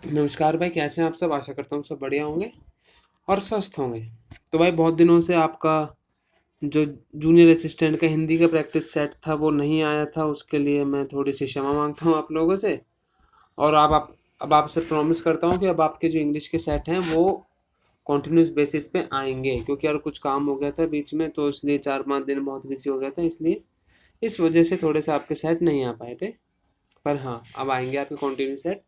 नमस्कार भाई, कैसे हैं आप सब। आशा करता हूँ सब बढ़िया होंगे और स्वस्थ होंगे। तो भाई बहुत दिनों से आपका जो जूनियर असिस्टेंट का हिंदी का प्रैक्टिस सेट था वो नहीं आया था, उसके लिए मैं थोड़ी सी क्षमा मांगता हूँ आप लोगों से। और अब आपसे प्रॉमिस करता हूँ कि अब आपके जो इंग्लिश के सेट हैं वो कॉन्टिन्यूस बेसिस पे आएंगे, क्योंकि यार कुछ काम हो गया था बीच में, तो इसलिए 4-5 दिन बहुत बिजी हो गया था, इसलिए इस वजह से थोड़े से आपके सेट नहीं आ पाए थे। पर हाँ, अब आएंगे आपके कॉन्टिन्यू सेट।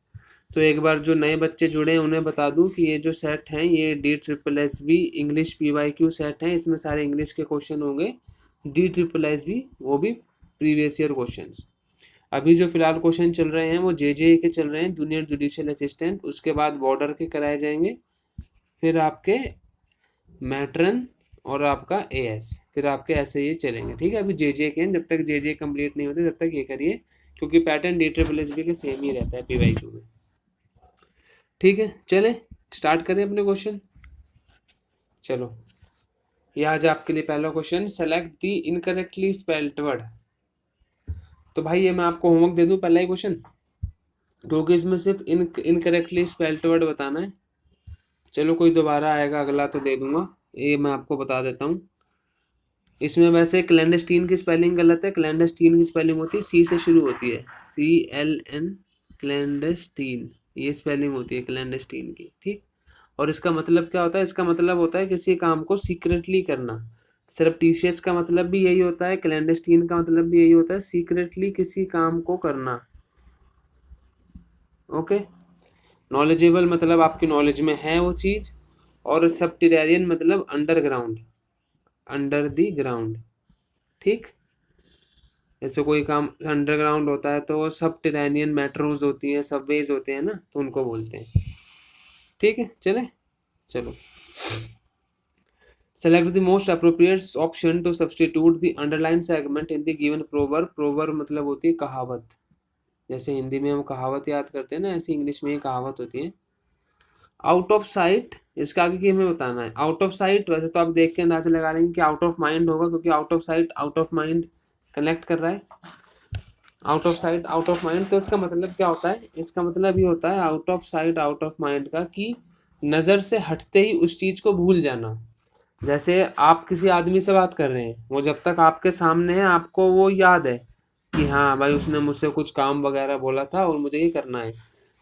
तो एक बार जो नए बच्चे जुड़े हैं उन्हें बता दूं कि ये जो सेट हैं ये D SSS English PYQ set हैं। इसमें सारे इंग्लिश के क्वेश्चन होंगे। D SSS वो भी प्रीवियस ईयर क्वेश्चंस। अभी जो फिलहाल क्वेश्चन चल रहे हैं वो JJE के चल रहे हैं, जूनियर जुडिशियल असिस्टेंट। उसके बाद बॉर्डर के कराए जाएंगे, फिर आपके मैट्रन और आपका AS, फिर आपके ऐसे ये चलेंगे। ठीक है, अभी JJE के हैं, जब तक JJE कंप्लीट नहीं होते तब तक ये करिए, क्योंकि पैटर्न D SSS के सेम ही रहता है PYQ में। ठीक है, चले स्टार्ट करें अपने क्वेश्चन। चलो, ये आज आपके लिए पहला question, select the incorrectly spelled word. तो भाई ये मैं आपको होमवर्क दे दूं पहला ही क्वेश्चन, क्योंकि इसमें सिर्फ इनकरेक्टली स्पेल्ड वर्ड बताना है। चलो, कोई दोबारा आएगा अगला तो दे दूंगा, ये मैं आपको बता देता हूँ। इसमें वैसे क्लैंडस्टीन की स्पेलिंग गलत है। क्लैंडस्टीन की स्पेलिंग होती है C से शुरू होती है, CLN, क्लैंडस्टीन, ये स्पेलिंग होती है क्लैंडस्टीन की। ठीक, और इसका मतलब क्या होता है? इसका मतलब होता है किसी काम को सीक्रेटली करना। सिर्फ टीसीएस का मतलब भी यही होता है, क्लैंडस्टीन का मतलब भी यही होता है, सीक्रेटली किसी काम को करना। ओके, नॉलेजेबल मतलब आपकी नॉलेज में है वो चीज़, और सबटेरियन मतलब अंडरग्राउंड, अंडर द ग्राउंड। ठीक, जैसे कोई काम अंडरग्राउंड होता है तो सबटेरेनियन मेट्रोज होती हैं, सबवेज होते हैं ना, तो उनको बोलते हैं। ठीक है, चले चलो। Select the most appropriate option to substitute the underlined segment in the given proverb. Proverb मतलब होती है कहावत। जैसे हिंदी में हम कहावत याद करते हैं ना, ऐसे इंग्लिश में ये कहावत होती है। आउट ऑफ साइट, इसका आगे की हमें बताना है। आउट ऑफ साइट वैसे तो आप देख के अंदाजा लगा लेंगे कि आउट ऑफ माइंड होगा, क्योंकि out of sight out of mind connect कर रहा है। Out of sight out of mind, तो इसका मतलब क्या होता है? इसका मतलब ये होता है out of sight out of mind का, कि नज़र से हटते ही उस चीज़ को भूल जाना। जैसे आप किसी आदमी से बात कर रहे हैं, वो जब तक आपके सामने है आपको वो याद है कि हाँ भाई उसने मुझसे कुछ काम वगैरह बोला था और मुझे ये करना है।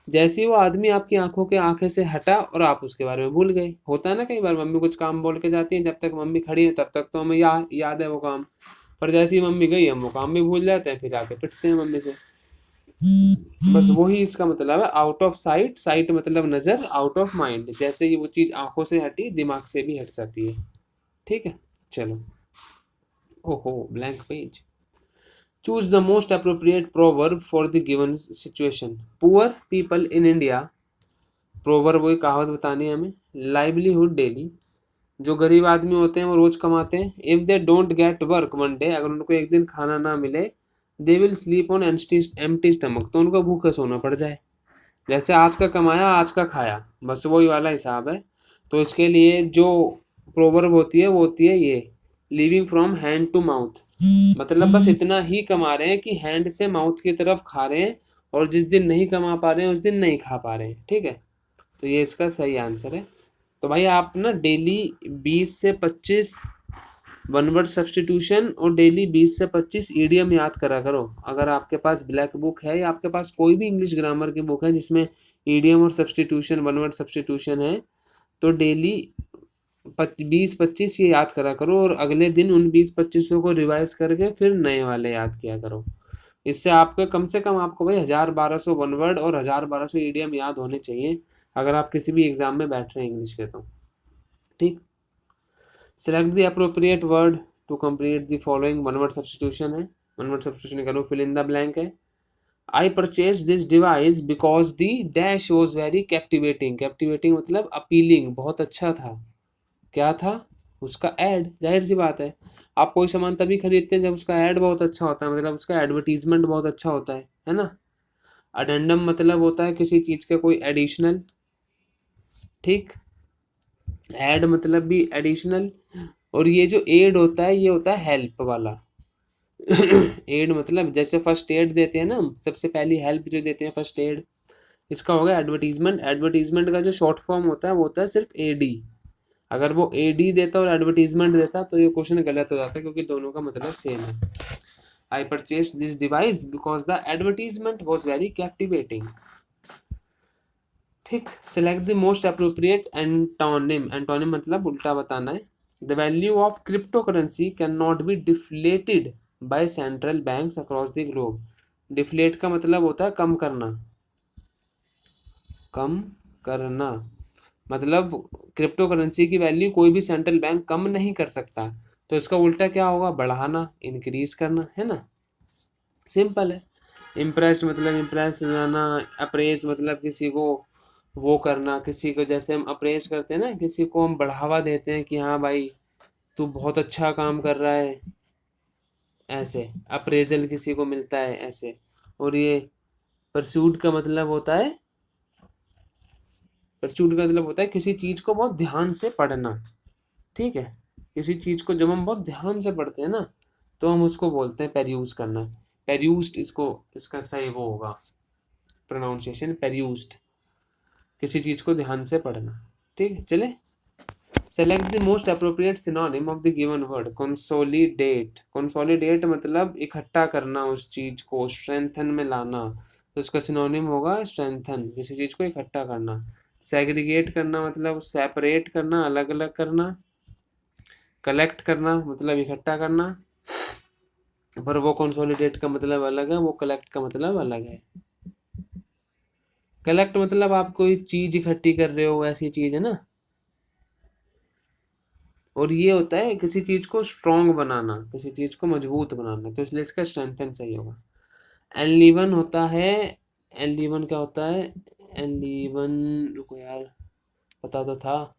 जैसे ही वो आदमी आपकी आंखों के आंखें से हटा और आप उसके बारे में भूल गए। होता है ना, कई बार मम्मी कुछ काम बोल के जाती है, जब तक मम्मी खड़ी है तब तक तो हमें याद है वो काम, पर जैसे ही मम्मी गई हम वो काम भी भूल जाते हैं, फिर आके पिटते हैं मम्मी से। बस वही इसका मतलब है, आउट ऑफ साइट, साइट मतलब नज़र, आउट ऑफ माइंड, जैसे ही वो चीज़ आंखों से हटी दिमाग से भी हट जाती है। ठीक है, चलो। ओहो, blank page. Choose the most appropriate proverb for the given situation. Poor people in India, proverb वही कहावत बतानी है हमें। लाइवलीहुड डेली, जो गरीब आदमी होते हैं वो रोज कमाते हैं। If they don't get work one day, अगर उनको एक दिन खाना ना मिले, they will sleep on empty stomach, तो उनको भूखे सोना पड़ जाए। जैसे आज का कमाया आज का खाया, बस वही वाला हिसाब है। तो इसके लिए जो प्रोवर्ब होती है वो होती है ये, living from hand to mouth. मतलब बस इतना ही कमा रहे हैं कि हैंड से माउथ की तरफ खा रहे हैं, और जिस दिन नहीं कमा पा रहे हैं उस दिन नहीं खा पा रहे हैं। ठीक है, तो ये इसका सही आंसर है। तो भाई आप ना डेली 20 से 25 वन वर्ड सब्सटीट्यूशन और डेली 20 से 25 ईडियम याद करा करो। अगर आपके पास ब्लैक बुक है या आपके पास कोई भी इंग्लिश ग्रामर की बुक है जिसमें ईडियम और सब्सटीट्यूशन, वन वर्ड सब्सटीट्यूशन है, तो डेली 20-25 ये याद करा करो, और अगले दिन उन 20-25 को रिवाइज करके फिर नए वाले याद किया करो। इससे आपके कम से कम आपको भाई 1000-1200 वन वर्ड और 1000-1200 ईडियम याद होने चाहिए, अगर आप किसी भी एग्जाम में बैठ रहे हैं इंग्लिश के तो। ठीक, select the appropriate word to complete the following. One word substitution है, वन वर्ड सब्सटीट्यूशन करो, फिल इन द ब्लैंक है। I purchase this device because the dash was very captivating. Captivating मतलब अपीलिंग, बहुत अच्छा था। क्या था? उसका एड, जाहिर सी बात है। आप कोई सामान तभी खरीदते हैं जब उसका एड बहुत अच्छा होता है, मतलब उसका एडवर्टीजमेंट बहुत अच्छा होता है ना। अडेंडम मतलब होता है किसी चीज़ का कोई एडिशनल। ठीक, एड मतलब भी एडिशनल, और ये जो एड होता है ये होता है हेल्प वाला। एड मतलब जैसे फर्स्ट एड देते हैं ना हम, सबसे पहली हेल्प जो देते हैं फर्स्ट एड, इसका होगा एडवर्टीजमेंट। एडवर्टीजमेंट का जो शॉर्ट फॉर्म होता है वो होता है सिर्फ एडी। अगर वो एडी देता और एडवर्टीजमेंट देता तो ये क्वेश्चन गलत हो जाता, क्योंकि दोनों का मतलब सेम है। I purchase this device because the advertisement was very captivating. ठीक, select the most appropriate antonym. Antonym मतलब उल्टा बताना है। The value of crypto currency can not be deflated by central banks across the globe. Deflate का मतलब होता है कम करना। कम करना मतलब क्रिप्टो करेंसी की वैल्यू कोई भी सेंट्रल बैंक कम नहीं कर सकता, तो इसका उल्टा क्या होगा, बढ़ाना, इंक्रीज करना, है ना। सिंपल है। इम्प्रेस्ड मतलब इम्प्रेस जाना, अप्रेज मतलब किसी को वो करना, किसी को जैसे हम अप्रेज करते हैं ना, किसी को हम बढ़ावा देते हैं कि हाँ भाई तू बहुत अच्छा काम कर रहा है, ऐसे अप्रेजल किसी को मिलता है ऐसे। और ये परस्यूट का मतलब होता है, परस्यूट का मतलब होता है किसी चीज को बहुत ध्यान से पढ़ना। ठीक है, किसी चीज को जब हम बहुत ध्यान से पढ़ते हैं ना, तो हम उसको बोलते हैं पेर्यूज करना। पेर्यूज्ड, इसको इसका सही वो होगा प्रोनाउंसिएशन, पेर्यूज्ड, किसी चीज को ध्यान से पढ़ना। ठीक है, चले। Select the most appropriate synonym of the given word. Consolidate. Consolidate मतलब इकट्ठा करना उस चीज को, स्ट्रेंथन में लाना, तो उसका सिनोनिम होगा स्ट्रेंथन, किसी चीज को इकट्ठा करना। सेग्रीगेट करना मतलब सेपरेट करना, अलग अलग करना। कलेक्ट करना मतलब इकट्ठा करना, पर वो कंसोलिडेट का मतलब अलग है, वो कलेक्ट का मतलब अलग है। कलेक्ट मतलब आप कोई चीज इकट्ठी कर रहे हो, ऐसी चीज है ना। और ये होता है किसी चीज को स्ट्रॉन्ग बनाना, किसी चीज को मजबूत बनाना, तो इसलिए इसका स्ट्रेंथन सही होगा। एनलीवन होता है, एनलीवन क्या होता है, एनलीवन, रुको यार पता तो था।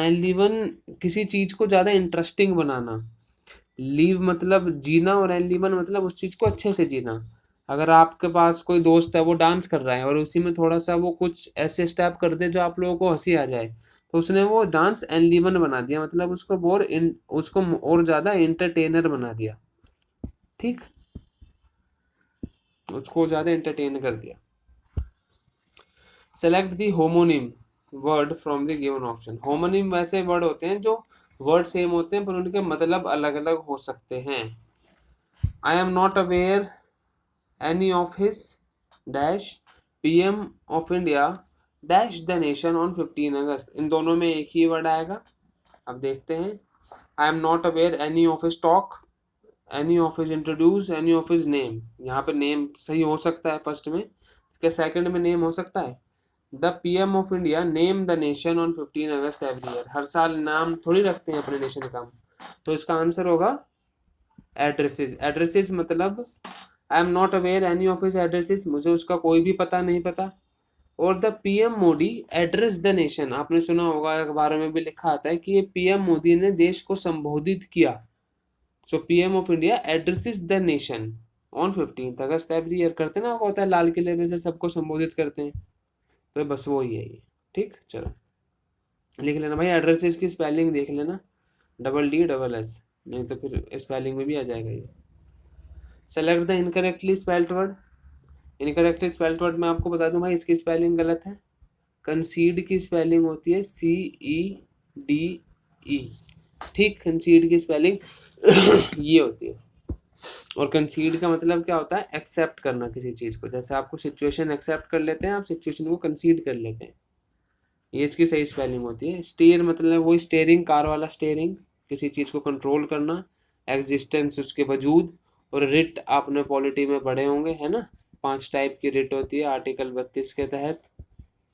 एनलीवन किसी चीज को ज्यादा इंटरेस्टिंग बनाना। लीव मतलब जीना, और एनलीवन मतलब उस चीज को अच्छे से जीना। अगर आपके पास कोई दोस्त है वो डांस कर रहा है और उसी में थोड़ा सा वो कुछ ऐसे स्टेप कर दे जो आप लोगों को हंसी आ जाए, तो उसने वो डांस एनलीवन बना दिया, मतलब उसको और ज्यादा एंटरटेनर बना दिया। ठीक, उसको ज्यादा एंटरटेन कर दिया। Select the homonym word from the given option. Homonym वैसे वर्ड होते हैं जो वर्ड सेम होते हैं पर उनके मतलब अलग अलग हो सकते हैं। I am not aware any of his dash PM of India dash the nation on 15 अगस्त। इन दोनों में एक ही वर्ड आएगा, अब देखते हैं। I am not aware any of his talk, any of his introduce, any of his name. यहाँ पे name सही हो सकता है फर्स्ट में, इसके सेकंड में नेम हो सकता है। The PM of India name the nation on 15 August every year. हर साल नाम थोड़ी रखते हैं अपने नेशन का, तो इसका आंसर होगा एड्रेसेस। एड्रेसेस मतलब I am not aware any of his addresses, मुझे उसका कोई भी पता नहीं पता। और the PM Modi address the nation, आपने सुना होगा अखबारों में भी लिखा आता है कि ये पीएम मोदी ने देश को संबोधित किया। So PM of India addresses the nation on 15 August every year. करते ना, होता है लाल किले पे से सबको संबोधित करते हैं, तो बस वो ही है ये। ठीक, चलो लिख लेना भाई, एड्रेसेस की स्पेलिंग देख लेना, DDS, नहीं तो फिर स्पेलिंग में भी आ जाएगा ये। Select the incorrectly spelled word. Incorrectly spelled word मैं आपको बता दूं भाई, इसकी स्पेलिंग गलत है। कंसीड की स्पेलिंग होती है CEDE। ठीक, कंसीड की स्पेलिंग ये होती है। और कंसीड का मतलब क्या होता है, एक्सेप्ट करना किसी चीज को। जैसे आपको सिचुएशन एक्सेप्ट कर लेते हैं, आप सिचुएशन को कंसीड कर लेते हैं, ये इसकी सही स्पेलिंग होती है। स्टीयर मतलब वो स्टेयरिंग, कार वाला स्टेयरिंग, किसी चीज को कंट्रोल करना, एग्जिस्टेंस उसके वजूद। और रिट आपने पॉलिटी में पढ़े होंगे, है ना, 5 टाइप की रिट होती है आर्टिकल 32 के तहत।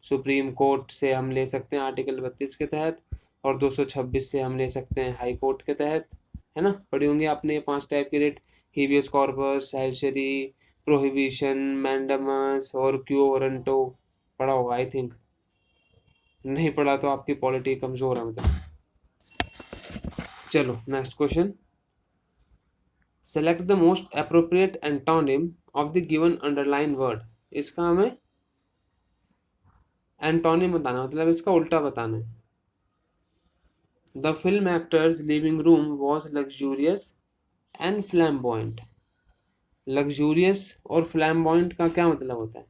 सुप्रीम कोर्ट से हम ले सकते हैं आर्टिकल 32 के तहत, और 226 से हम ले सकते हैं हाई कोर्ट के तहत, है ना, पढ़ी होंगी आपने ये 5 टाइप की रिट। हीबियस कॉर्पस, साइलशरी, प्रोहिबिशन, मैंडमस और क्यो वारंटो, पढ़ा होगा आई थिंक। नहीं पढ़ा तो आपकी पॉलिटी कमजोर है मतलब। चलो next question. Select the most appropriate antonym of the given underline word. इसका हमें एंटोनिम बताना, मतलब इसका उल्टा बताना है। The film actors living room was luxurious and flamboyant. Luxurious और फ्लैम्बॉयंट का क्या मतलब होता है,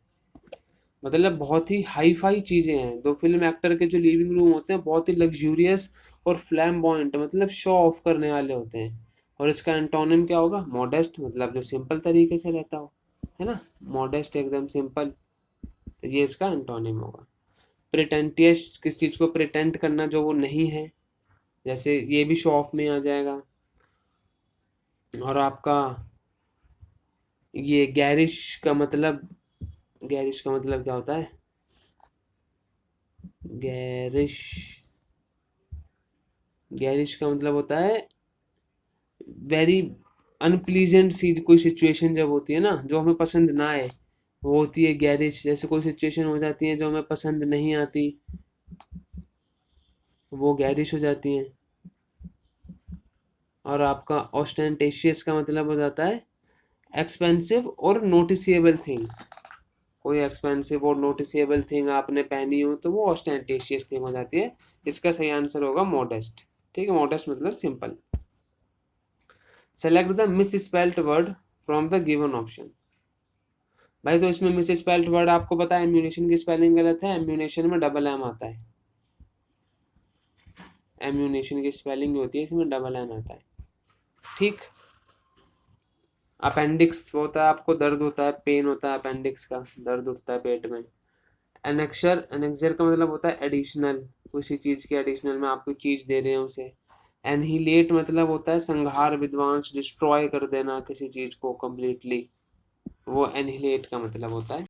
मतलब बहुत ही हाई फाई चीज़ें हैं। दो फिल्म एक्टर के जो लिविंग रूम होते हैं बहुत ही लग्जूरियस और फ्लैम्बॉयंट, मतलब शो ऑफ करने वाले होते हैं। और इसका एंटोनिम क्या होगा? मॉडेस्ट, मतलब जो सिंपल तरीके से रहता हो, है ना, मॉडेस्ट एकदम सिंपल, तो ये इसका एंटोनिम होगा। प्रिटेंटियस, किस चीज़ को प्रिटेंट करना जो वो नहीं है, जैसे ये भी शो ऑफ में आ जाएगा। और आपका ये गैरिश का मतलब, गैरिश का मतलब क्या होता है? गैरिश, गैरिश का मतलब होता है वेरी अनप्लीजेंट सी कोई सिचुएशन जब होती है ना, जो हमें पसंद ना आए, वो होती है गैरिश। जैसे कोई सिचुएशन हो जाती है जो हमें पसंद नहीं आती, वो गैरिश हो जाती हैं। और आपका ऑस्टेंटेशियस का मतलब हो जाता है एक्सपेंसिव और नोटिसेबल थिंग। कोई एक्सपेंसिव और नोटिसेबल थिंग आपने पहनी हो तो वो ऑस्टेंटेशियस थिंग हो जाती है। इसका सही आंसर होगा मॉडेस्ट। ठीक है, मॉडेस्ट मतलब simple. Select the miss spelt word from the given option. भाई तो इसमें मिस स्पेल्ट वर्ड आपको पता है, एम्यूनेशन की स्पेलिंग गलत है, एम्यूनेशन में डबल एम आता है। एम्यूनेशन की स्पेलिंग होती है इसमें डबल एम आता है। ठीक। अपेंडिक्स होता है, आपको दर्द होता है, पेन होता है, अपेंडिक्स का दर्द उठता है पेट में। एनेक्शर, एनेक्सर का मतलब होता है एडिशनल, किसी चीज के एडिशनल में आपको चीज दे रहे हैं उसे। एनहिलेट मतलब होता है संहार, विध्वंस, डिस्ट्रॉय कर देना किसी चीज को कम्प्लीटली, वो एनहिलेट का मतलब होता है।